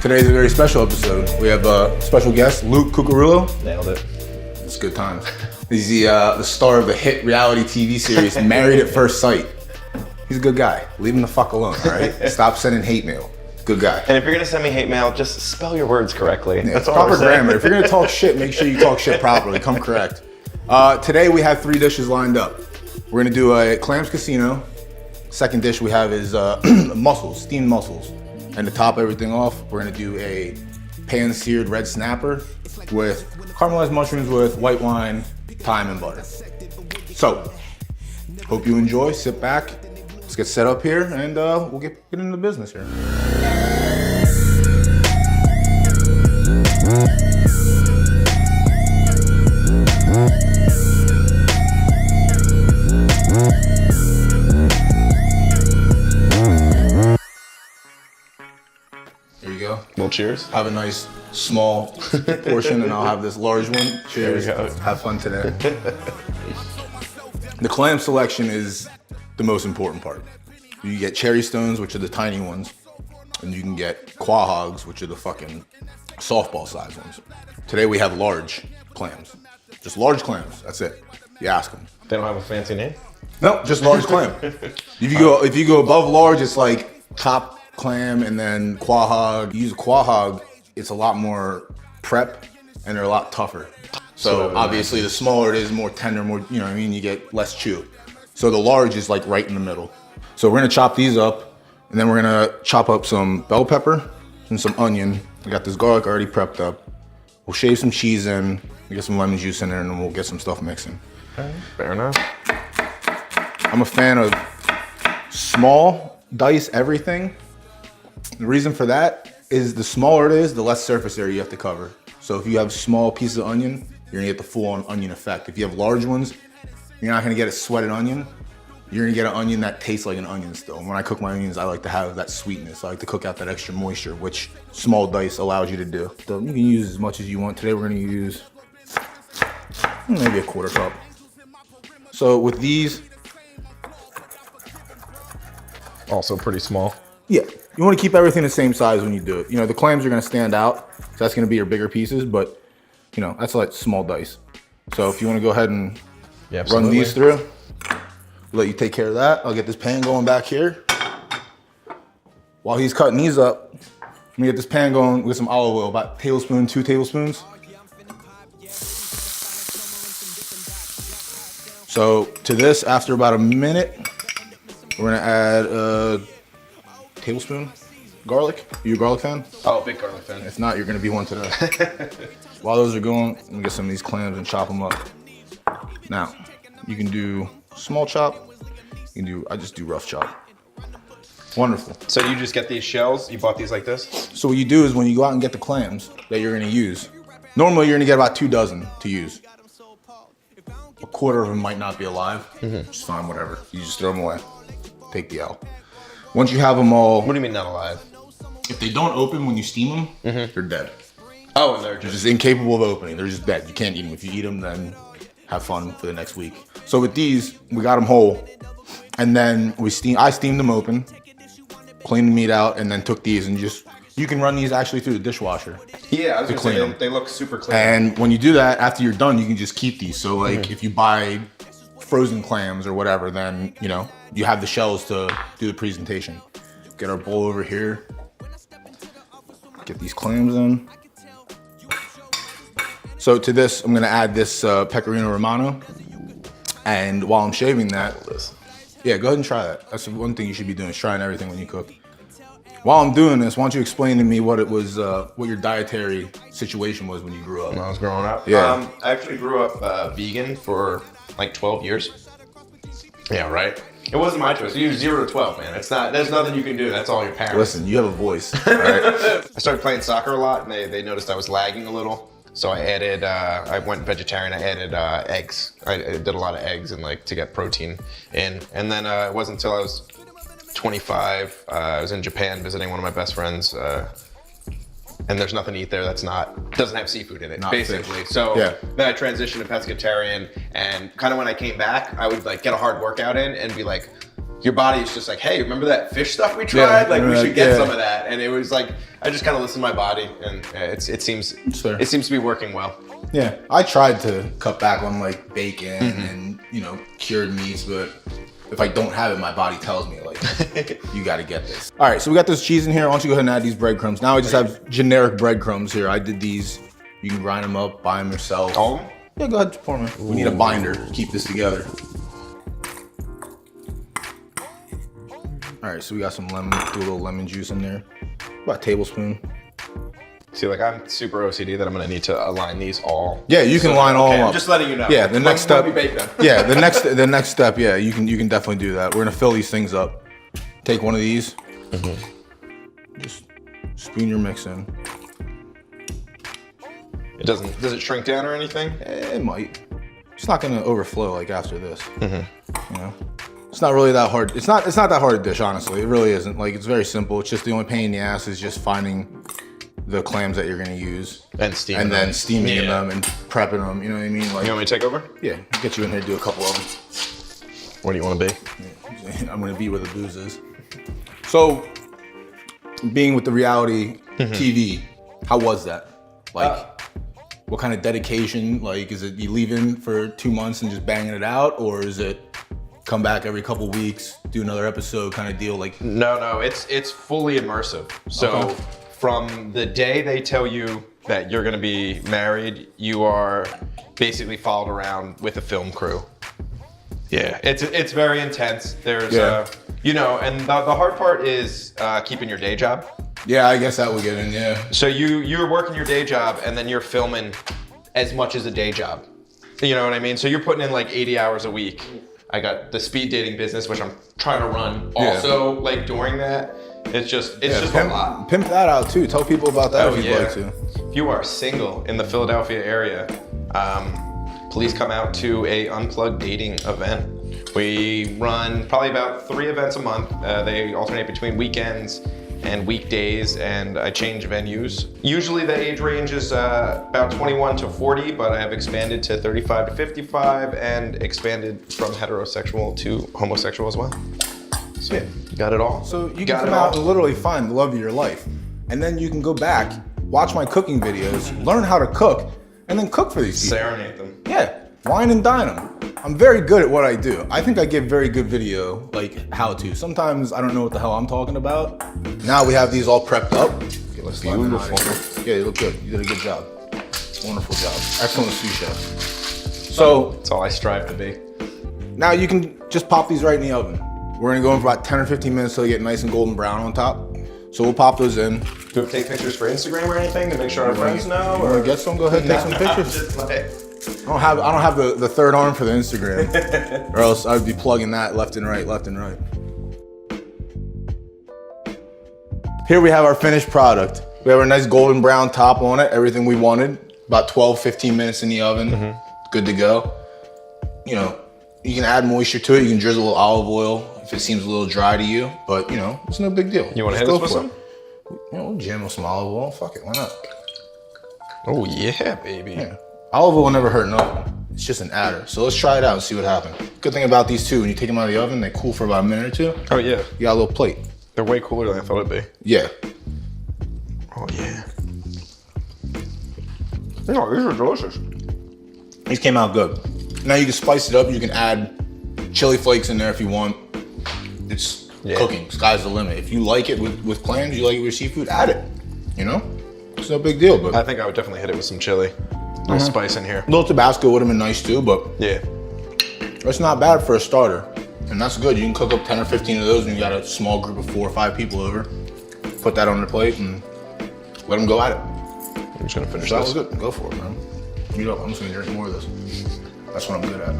Today's a very special episode. We have a special guest, Luke Cuccurullo. Nailed it. It's good times. He's the star of the hit reality TV series, Married at First Sight. He's a good guy. Leave him the fuck alone, all right? Stop sending hate mail. Good guy. And if you're gonna send me hate mail, just spell your words correctly. Yeah, that's all proper we're saying. grammar. If you're gonna talk shit, make sure you talk shit properly. Come correct. Today we have 3 dishes lined up. We're gonna do a Clams Casino. Second dish we have is mussels, steamed mussels. And to top everything off, we're gonna do a pan-seared red snapper with caramelized mushrooms with white wine, thyme, and butter. So, hope you enjoy. Sit back. Let's get set up here, and we'll get into business here. Here you go. Well, cheers. Have a nice small portion, and I'll have this large one. Cheers. There we go. Have fun today. The clam selection is the most important part. You get cherry stones, which are the tiny ones, and you can get quahogs, which are the fucking softball size ones. Today we have large clams. Just large clams, that's it. You ask them. They don't have a fancy name? No, just large clam. If you go above large, it's like top clam and then quahog. You use a quahog, it's a lot more prep and they're a lot tougher. So obviously the smaller it is, more tender, more, you know what I mean, you get less chew. So the large is like right in the middle. So we're gonna chop these up, and then we're gonna chop up some bell pepper and some onion. I got this garlic already prepped up. We'll shave some cheese in, we get some lemon juice in there, and then we'll get some stuff mixing. Okay, fair enough. I'm a fan of small dice everything. The reason for that is the smaller it is, the less surface area you have to cover. So if you have small pieces of onion, you're gonna get the full-on onion effect. If you have large ones, you're not gonna get a sweated onion. You're gonna get an onion that tastes like an onion still. And when I cook my onions, I like to have that sweetness. I like to cook out that extra moisture, which small dice allows you to do. So you can use as much as you want. Today we're gonna use maybe a 1/4 cup. So with these, Also pretty small. yeah, you wanna keep everything the same size when you do it. You know, the clams are gonna stand out, so that's gonna be your bigger pieces, but you know, that's like small dice. So if you wanna go ahead and run these through, let you take care of that. I'll get this pan going back here. While he's cutting these up, let me get this pan going with some olive oil, about a tablespoon, 2 tablespoons. So to this, after about a minute, we're gonna add a tablespoon garlic. Are you a garlic fan? Oh, big garlic fan. If not, you're gonna be one today. While those are going, let me get some of these clams and chop them up. Now, you can do small chop. You can do, I just do rough chop. Wonderful. So you just get these shells? You bought these like this? So what you do is when you go out and get the clams that you're gonna use, normally you're gonna get about 2 dozen to use. A 1/4 of them might not be alive. It's fine, whatever. You just throw them away. Take the L. Once you have them all, What do you mean not alive? if they don't open when you steam them, they're dead. Oh, and they're They're just incapable of opening. They're just dead. You can't eat them. If you eat them, then have fun for the next week. So with these, we got them whole, and then I steamed them open, cleaned the meat out, and then took these and you can run these actually through the dishwasher. Yeah, I was gonna clean say them. they look super clean. And when you do that, after you're done, you can just keep these. So like if you buy frozen clams or whatever, then you know, you have the shells to do the presentation. Get our bowl over here. Get these clams in. So to this, I'm gonna add this pecorino romano. And while I'm shaving that, yeah, go ahead and try that. That's the one thing you should be doing, is trying everything when you cook. While I'm doing this, why don't you explain to me what it was, what your dietary situation was when you grew up? When I was growing up? Yeah. I actually grew up vegan for like 12 years. Yeah, right? It wasn't my choice. You were 0 to 12, man. There's nothing you can do. That's all your parents. Listen, you have a voice, all right? I started playing soccer a lot, and they noticed I was lagging a little. So I added, I went vegetarian. I added eggs. I did a lot of eggs and like to get protein in. And then it wasn't until I was 25. I was in Japan visiting one of my best friends. And there's nothing to eat there doesn't have seafood in it, Not basically. fish. So Yeah. then I transitioned to pescatarian, and kind of when I came back, I would like get a hard workout in and be like, your body is just like, hey, remember that fish stuff we tried? Like we should get some of that. And it was like, I just kind of listened to my body, and it seems to be working well. Yeah, I tried to cut back on like bacon and cured meats, but if I don't have it, my body tells me like, you got to get this. All right, so we got this cheese in here. Why don't you go ahead and add these breadcrumbs? Now I just have generic breadcrumbs here. I did these. You can grind them up, buy them yourself. All of them? Yeah, go ahead, pour them in. We need a binder to keep this together. All right, so we got some lemon. Do a little lemon juice in there. About a tablespoon. See, like I'm super OCD that I'm gonna need to align these all. Yeah, you can line all of them up. I'm just letting you know. Yeah, the next step. We bake them. Yeah, the next step. Yeah, you can definitely do that. We're gonna fill these things up. Take one of these. Just spoon your mix in. It doesn't. Does it shrink down or anything? It might. It's not gonna overflow like after this. It's not really that hard. It's not that hard to dish, honestly. It really isn't. Like, it's very simple. It's just the only pain in the ass is just finding the clams that you're gonna use and steaming and then them. steaming them and prepping them. You know what I mean? Like, you want me to take over? Yeah, get you in here, do a couple of them. What do you want to be? I'm gonna be where the booze is. So, being with the reality TV, how was that? Like, what kind of dedication? Like, is it you leaving for 2 months and just banging it out, or is it come back every couple weeks, do another episode kind of deal? Like, no, it's fully immersive. So from the day they tell you that you're gonna be married, you are basically followed around with a film crew. Yeah, it's very intense. There's and the hard part is keeping your day job. Yeah, I guess that would get in. Yeah. So you're working your day job and then you're filming as much as a day job. You know what I mean? So you're putting in like 80 hours a week. I got the speed dating business, which I'm trying to run. Also, like during that, it's just a lot. Pimp that out too. Tell people about that if you'd like to. If you are single in the Philadelphia area, please come out to a unplugged dating event. We run probably about 3 events a month. They alternate between weekends and weekdays, and I change venues. Usually the age range is about 21 to 40, but I have expanded to 35 to 55 and expanded from heterosexual to homosexual as well. So you got it all. So you can come out and literally find the love of your life. And then you can go back, watch my cooking videos, learn how to cook, and then cook for these people. Serenade them. Yeah, wine and dine them. I'm very good at what I do. I think I give very good video, like how to. Sometimes I don't know what the hell I'm talking about. Now we have these all prepped up. Okay, let's slide them out of here. Yeah, you look good. You did a good job. Wonderful job. Excellent sous chef. So that's all I strive to be. Now you can just pop these right in the oven. We're gonna go in for about 10 or 15 minutes till they get nice and golden brown on top. So we'll pop those in. Do we take pictures for Instagram or anything to make sure our friends know? Or get some? Go ahead and take some pictures. I don't have the third arm for the Instagram, or else I'd be plugging that left and right. Here we have our finished product. We have a nice golden brown top on it, everything we wanted. About 12-15 minutes in the oven, good to go. You know, you can add moisture to it. You can drizzle a little olive oil if it seems a little dry to you, but it's no big deal. You want to hit us with some? We'll jam with some olive oil. Fuck it, why not? Oh yeah, baby. Yeah. Olive oil will never hurt no one. It's just an adder. So let's try it out and see what happens. Good thing about these two, when you take them out of the oven, they cool for about a minute or two. Oh yeah. You got a little plate. They're way cooler than I thought it'd be. Yeah. Oh yeah. No, these are delicious. These came out good. Now you can spice it up. You can add chili flakes in there if you want. It's cooking. Sky's the limit. If you like it with clams, you like it with seafood, add it. It's no big deal. But I think I would definitely hit it with some chili. A little spice in here. A little Tabasco would have been nice too, but yeah, it's not bad for a starter. And that's good. You can cook up 10 or 15 of those when you got a small group of 4 or 5 people over. Put that on the plate and let them go at it. I'm just gonna finish That this. was good. Go for it, man. I'm just gonna drink more of this. That's what I'm good at.